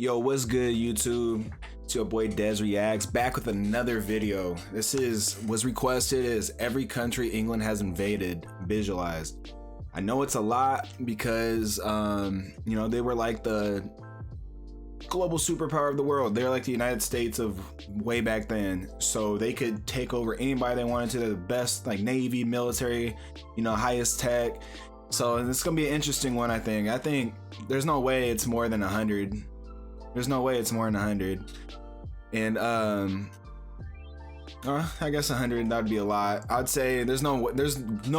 Yo, what's good, YouTube? It's your boy Des Reacts back with another video. This was requested as every country England has invaded visualized. I know it's a lot because you know, they were like the global superpower of the world. They're like the United States of way back then, so they could take over anybody they wanted to. They're the best, like, navy, military, you know, highest tech. So this is gonna be an interesting one. I think there's no way it's more than 100. There's no way it's more than 100. And I guess 100, that'd be a lot. I'd say there's no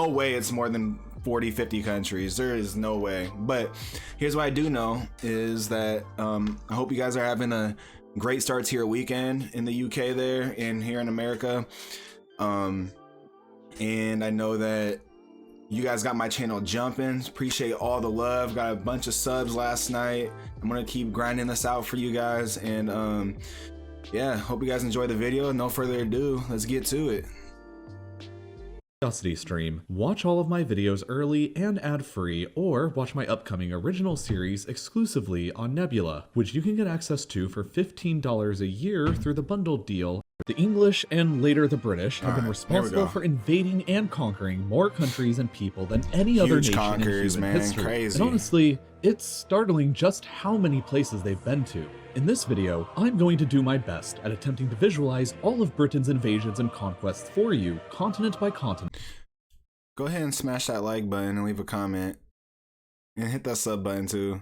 way it's more than 40, 50 countries. There is no way. But here's what I do know is that I hope you guys are having a great start to your weekend in the UK there and here in America. And I know that you guys got my channel jumping. Appreciate all the love. Got a bunch of subs last night. I'm gonna keep grinding this out for you guys, and yeah, hope you guys enjoy the video. No further ado, let's get to it. Curiosity stream. Watch all of my videos early and ad-free, or watch my upcoming original series exclusively on Nebula, which you can get access to for $15 a year through the bundled deal. The English and later the British have been responsible for invading and conquering more countries and people than any other nation in human history. Crazy. And honestly, it's startling just how many places they've been to. In this video, I'm going to do my best at attempting to visualize all of Britain's invasions and conquests for you, continent by continent. Go ahead and smash that like button and leave a comment. And hit that sub button too.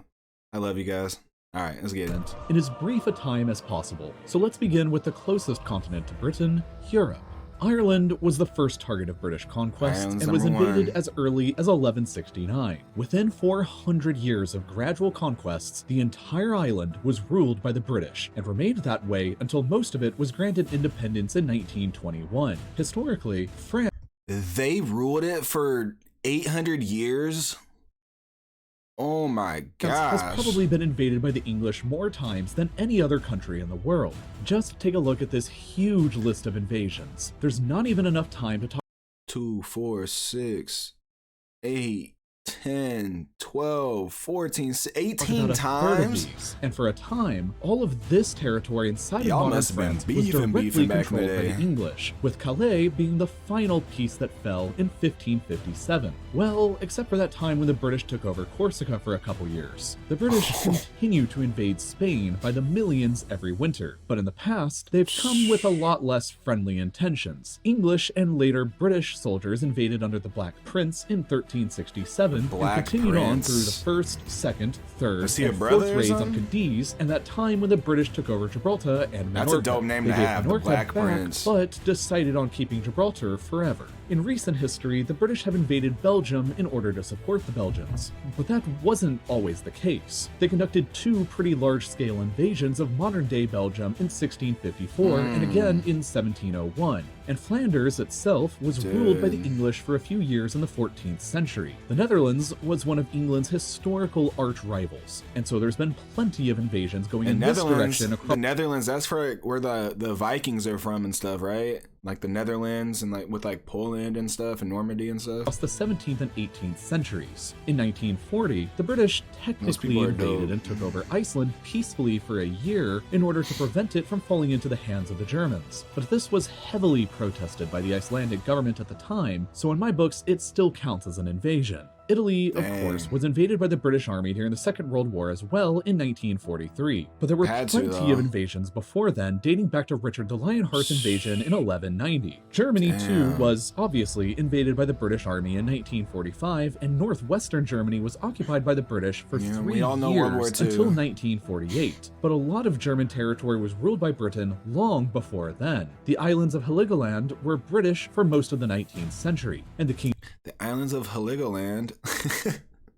I love you guys. All right, let's get it. In as brief a time as possible. So let's begin with the closest continent to Britain, Europe. Ireland was the first target of British conquest and was invaded as early as 1169. Within 400 years of gradual conquests, the entire island was ruled by the British and remained that way until most of it was granted independence in 1921. Historically, France... They ruled it for 800 years? Oh my gosh. Has probably been invaded by the English more times than any other country in the world. Just take a look at this huge list of invasions. There's not even enough time to talk. 2, 4, 6, 8, 10, 12, 14, 18 times. And for a time, all of this territory inside of modern France was directly controlled by the English, with Calais being the final piece that fell in 1557. Well, except for that time when the British took over Corsica for a couple years. The British continue to invade Spain by the millions every winter, but in the past, they've come with a lot less friendly intentions. English and later British soldiers invaded under the Black Prince in 1367, and continued on through the first, second, third, and fourth raids on Cadiz, and that time when the British took over Gibraltar and Minorca. That's a dope name to have, the Black Prince. But decided on keeping Gibraltar forever. In recent history, the British have invaded Belgium in order to support the Belgians, but that wasn't always the case. They conducted two pretty large-scale invasions of modern-day Belgium in 1654 and again in 1701. And Flanders itself was ruled by the English for a few years in the 14th century. The Netherlands was one of England's historical arch rivals, and so there's been plenty of invasions going in this direction. The Netherlands, that's for where the Vikings are from and stuff, right? Like the Netherlands and like with like Poland and stuff and Normandy and stuff. Across the 17th and 18th centuries. In 1940, the British technically invaded and took over Iceland peacefully for a year in order to prevent it from falling into the hands of the Germans. But this was heavily protested by the Icelandic government at the time, so in my books it still counts as an invasion. Italy, of course, was invaded by the British Army during the Second World War as well in 1943, but there were plenty of invasions before then, dating back to Richard the Lionheart's invasion in 1190. Germany, too, was obviously invaded by the British Army in 1945, and northwestern Germany was occupied by the British for 3 years until 1948. But a lot of German territory was ruled by Britain long before then. The islands of Heligoland were British for most of the 19th century, and the islands of Heligoland.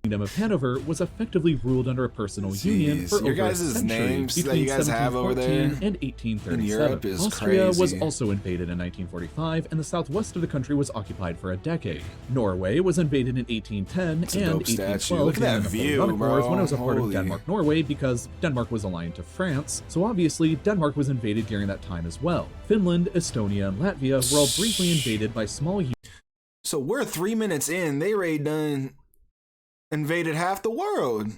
Kingdom of Hanover was effectively ruled under a personal union for over a century names between that you guys have over there and 1837. in Europe is Austria crazy. was also invaded in 1945, and the southwest of the country was occupied for a decade. Norway was invaded in 1810 and 1812. Look at that view, bro. When it was a part of Denmark-Norway because Denmark was aligned to France, so obviously Denmark was invaded during that time as well. Finland, Estonia, and Latvia were all briefly invaded by small units. So we're 3 minutes in, they already done invaded half the world.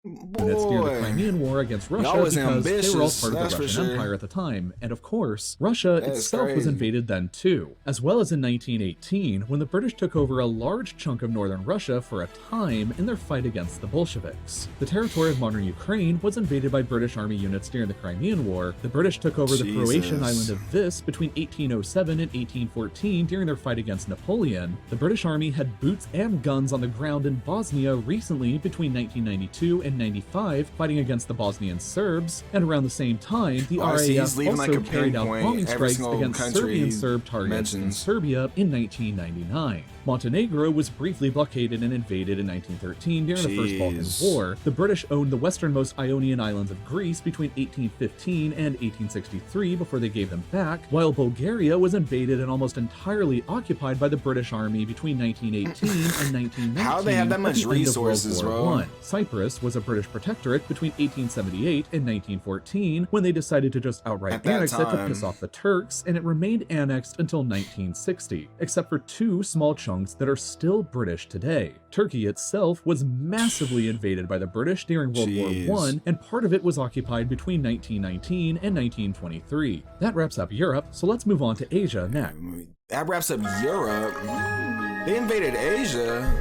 units near the Boy, Crimean War against Russia y'all was because they were all ambitious, part of that's the for Russian sure. Empire at the time, and of course, Russia That's itself was crazy. invaded then too, as well as in 1918 when the British took over a large chunk of northern Russia for a time in their fight against the Bolsheviks. The territory of modern Ukraine was invaded by British army units during the Crimean War. The British took over the Croatian island of Vis between 1807 and 1814 during their fight against Napoleon. The British army had boots and guns on the ground in Bosnia recently between 1992 and 95, fighting against the Bosnian Serbs, and around the same time, the RAF also carried out bombing strikes against Serbian Serb targets in Serbia in 1999. Montenegro was briefly blockaded and invaded in 1913 during the First Balkan War. The British owned the westernmost Ionian islands of Greece between 1815 and 1863 before they gave them back, while Bulgaria was invaded and almost entirely occupied by the British army between 1918 and 1919. How they have that much resources, bro? Cyprus was a British protectorate between 1878 and 1914 when they decided to just outright annex it to piss off the Turks, and it remained annexed until 1960, except for two small chunks that are still British today. Turkey itself was massively invaded by the British during World War I, and part of it was occupied between 1919 and 1923. That wraps up Europe, so let's move on to Asia next. That wraps up Europe. They invaded Asia.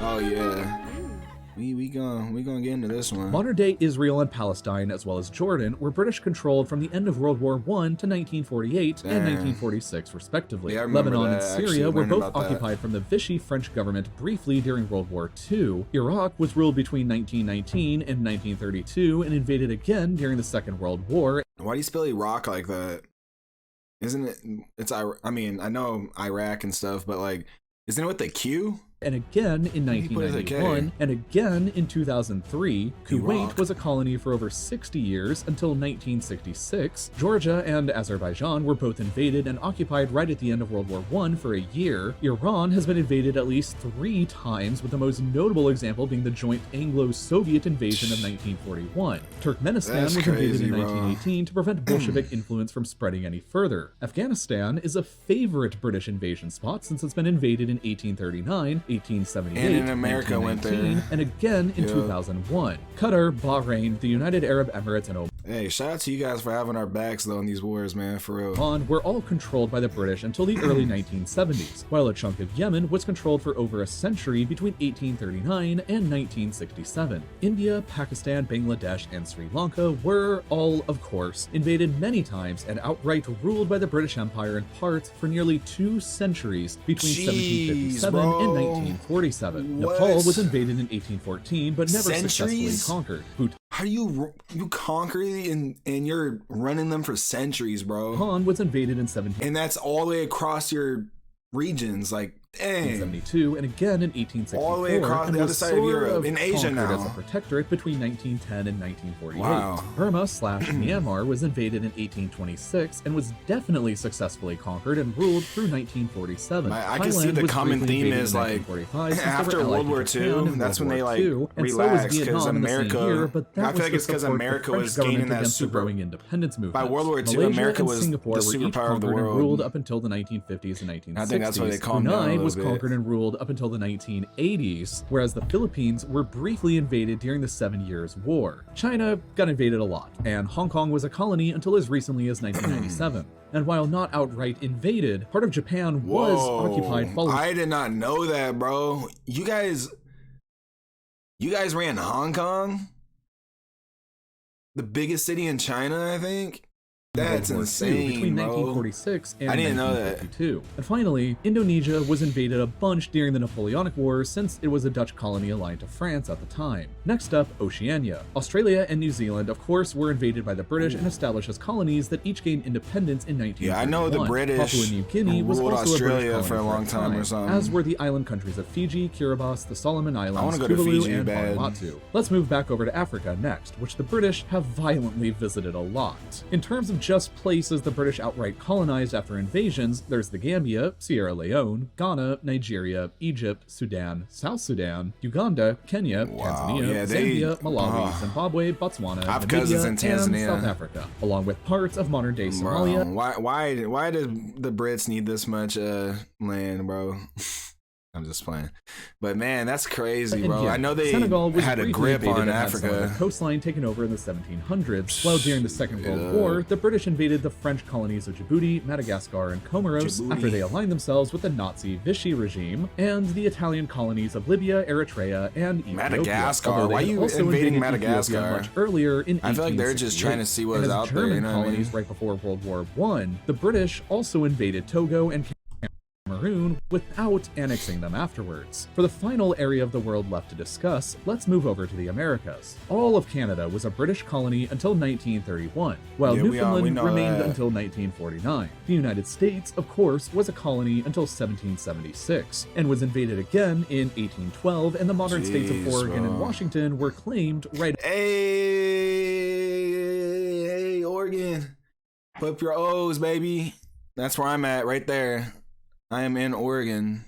Oh yeah. We gonna get into this one. Modern-day Israel and Palestine, as well as Jordan, were British-controlled from the end of World War I to 1948 and 1946, respectively. Yeah, Lebanon and Syria were both occupied from the Vichy French government briefly during World War II. Iraq was ruled between 1919 and 1932 and invaded again during the Second World War. Why do you spell Iraq like that? Isn't it? It's I mean, I know Iraq and stuff, but like, isn't it with the Q? And again in 1991, and again in 2003. Kuwait was a colony for over 60 years until 1966. Georgia and Azerbaijan were both invaded and occupied right at the end of World War I for a year. Iran has been invaded at least 3 times, with the most notable example being the joint Anglo-Soviet invasion of 1941. Turkmenistan was invaded in 1918 to prevent Bolshevik influence from spreading any further. Afghanistan is a favorite British invasion spot since it's been invaded in 1839, 1878, and in America went there, and again in 2001. Qatar, Bahrain, the United Arab Emirates, and Oman. Hey, shout out to you guys for having our backs though in these wars, man, for real. Were all controlled by the British until the early 1970s, while a chunk of Yemen was controlled for over a century between 1839 and 1967. India, Pakistan, Bangladesh, and Sri Lanka were all, of course, invaded many times and outright ruled by the British Empire in parts for nearly 2 centuries between 1757 and 1947. Nepal was invaded in 1814, but never successfully conquered. How do you conquer and you're running them for centuries, bro? Bhutan was invaded in 17, and that's all the way across your regions, like dang. 1872 and again in 1864, all the way across the other side of Europe, in Asia now. As a protectorate between 1910 and 1948. Wow. Burma/Myanmar was invaded in 1826 and was definitely successfully conquered and ruled through 1947. I can see the common theme is like after World War II, that's when they like relaxed because America. I feel like it's because America was gaining that growing independence movement. By World War II, America was the superpower of the world. Ruled up until the 1950s and 1960s. I think that's why they call Brunei was conquered and ruled up until the 1980s, whereas the Philippines were briefly invaded during the 7 Years' War. China got invaded a lot, and Hong Kong was a colony until as recently as 1997. And while not outright invaded, part of Japan was occupied following. I did not know that, bro. You guys ran Hong Kong? The biggest city in China, I think? That's insane, between bro. 1946 and I didn't 1952. know that. And finally, Indonesia was invaded a bunch during the Napoleonic Wars since it was a Dutch colony aligned to France at the time. Next up, Oceania. Australia and New Zealand, of course, were invaded by the British and established as colonies that each gained independence in 1941. Yeah, I know the British Papua New Guinea was ruled also Australia a for a long time or something. as were the island countries of Fiji, Kiribati, the Solomon Islands, go to Tuvalu, Fiji, and bad. Vanuatu. Let's move back over to Africa next, which the British have violently visited a lot. In terms of just places the British outright colonized after invasions, there's the Gambia, Sierra Leone, Ghana, Nigeria, Egypt, Sudan, South Sudan, Uganda, Kenya, Tanzania, Zambia, Malawi, Zimbabwe, Botswana, Namibia, and South Africa, along with parts of modern-day Somalia. Why did the Brits need this much land, bro? I'm just playing. But man, that's crazy, In bro. Yemen, I know they Senegal was had a briefly grip invaded on and had some of Africa. their coastline taken over in the 1700s, while during the Second World War, the British invaded the French colonies of Djibouti, Madagascar, and Comoros after they aligned themselves with the Nazi Vichy regime, and the Italian colonies of Libya, Eritrea, and Ethiopia. Madagascar? Although they Why had you also invading invaded Madagascar? Ethiopia much earlier in I feel like they're just trying to see what and was as out there, German you know what I colonies mean? right before World War I, the British also invaded Togo and Cameroon without annexing them afterwards. For the final area of the world left to discuss, let's move over to the Americas. All of Canada was a British colony until 1931, while Yeah, Newfoundland we know remained that. until 1949. The United States, of course, was a colony until 1776, and was invaded again in 1812, and the modern states of Jeez, Oregon and bro. Washington were claimed right Hey, Oregon. Put up your O's, baby. That's where I'm at, right there. I am in Oregon.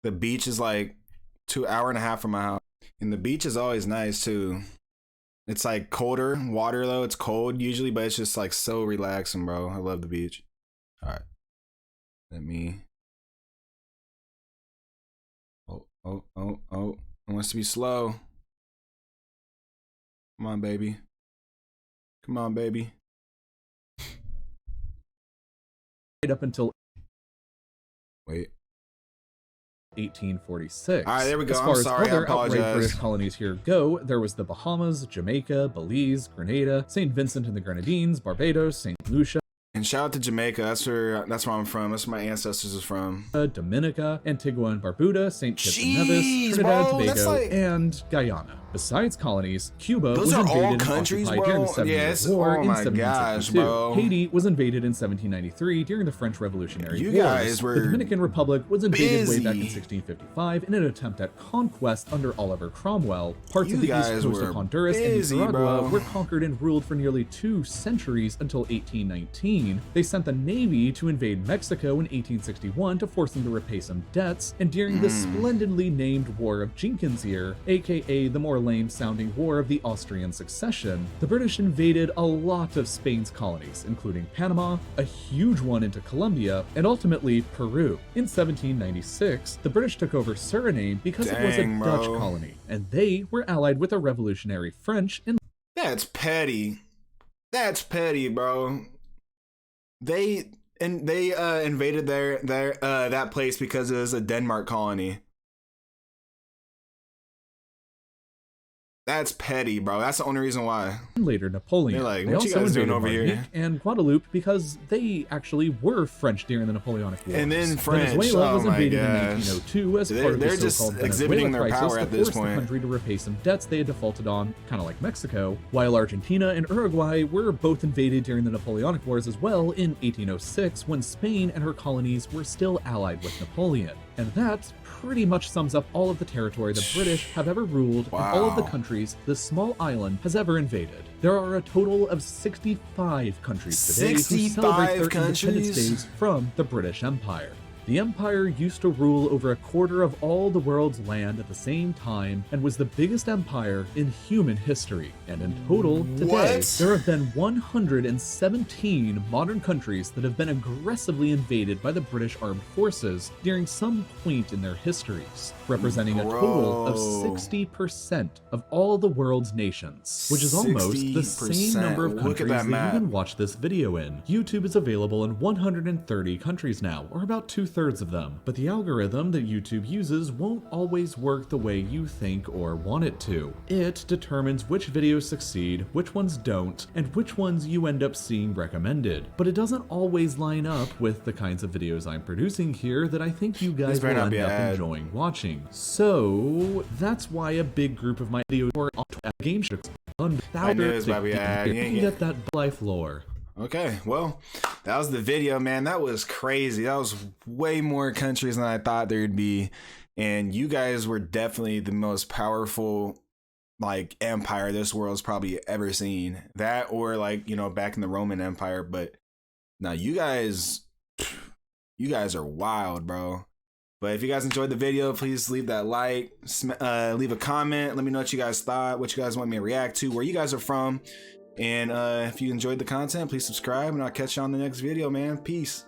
The beach is like 2.5 hours from my house. And the beach is always nice too. It's like colder water though. It's cold usually, but it's just like so relaxing, bro. I love the beach. All right. Let me. Oh. It wants to be slow. Come on, baby. Come on, baby. up until Wait. 1846. All right, there we go. As I'm far as sorry, I other outright apologize. British colonies here go, there was the Bahamas, Jamaica, Belize, Grenada, St. Vincent and the Grenadines, Barbados, St. Lucia, And shout out to Jamaica. That's where I'm from. That's where my ancestors is from. Dominica, Antigua and Barbuda, St. Kitts and Jeez, Nevis, Trinidad, bro, that's Tobago, like- and Guyana. Besides colonies, Cuba Those was are invaded all and countries, occupied during the bro? Seven Years' Yes. War Oh in my 1762. gosh, bro. Haiti was invaded in 1793 during the French Revolutionary You Wars. guys were the Dominican Republic was invaded way back in busy. 1655 in an attempt at conquest under Oliver Cromwell. Parts You of the east guys coast were of Honduras busy, and Nicaragua bro. were conquered and ruled for nearly 2 centuries until 1819. They sent the Navy to invade Mexico in 1861 to force them to repay some debts, and during the splendidly named War of Jenkins Year, aka the more lame-sounding War of the Austrian Succession, the British invaded a lot of Spain's colonies, including Panama, a huge one into Colombia, and ultimately Peru. In 1796, the British took over Suriname because it was a Dang, Dutch bro. colony, and they were allied with the revolutionary French in That's petty. That's petty, bro. They invaded their that place because it was a Denmark colony. That's petty, bro. That's the only reason why. later Napoleon. They're like, They "What you also guys doing invaded over here?" Martinique and Guadeloupe because they actually were French during the Napoleonic Wars. And then French. Venezuela was Oh my invaded in gosh. 1902 as They're- part of they're the just so-called exhibiting Venezuela their crisis power to at this force the point. country to repay some debts they had defaulted on, kind of like Mexico, while Argentina and Uruguay were both invaded during the Napoleonic Wars as well in 1806 when Spain and her colonies were still allied with Napoleon. And that pretty much sums up all of the territory the British have ever ruled and all of the Wow. countries this small island has ever invaded. There are a total of 65 countries today who 65 celebrate their Independence countries? Days from the British Empire. The Empire used to rule over a quarter of all the world's land at the same time and was the biggest empire in human history. And in total, today, What? there have been 117 modern countries that have been aggressively invaded by the British Armed Forces during some point in their histories, representing a total of Bro. 60% of all the world's nations, which is almost the same 60%. number of Look at countries that that map. you can watch this video in. YouTube is available in 130 countries now, or about 2/3 of them, but the algorithm that YouTube uses won't always work the way you think or want it to. It determines which videos succeed, which ones don't, and which ones you end up seeing recommended, but it doesn't always line up with the kinds of videos I'm producing here that I think you guys will better not end be up an ad. enjoying watching. So that's why a big group of my videos are on game shows. I knew it was about to be an ad. You You ain't can get that life lore. Okay, well, that was the video, man. That was crazy. That was way more countries than I thought there'd be. And you guys were definitely the most powerful, like, empire this world's probably ever seen. That or, like, you know, back in the Roman Empire. But now you guys are wild, bro. But if you guys enjoyed the video, please leave that like, leave a comment. Let me know what you guys thought, what you guys want me to react to, where you guys are from. And if you enjoyed the content, please subscribe, and I'll catch you on the next video, man. Peace.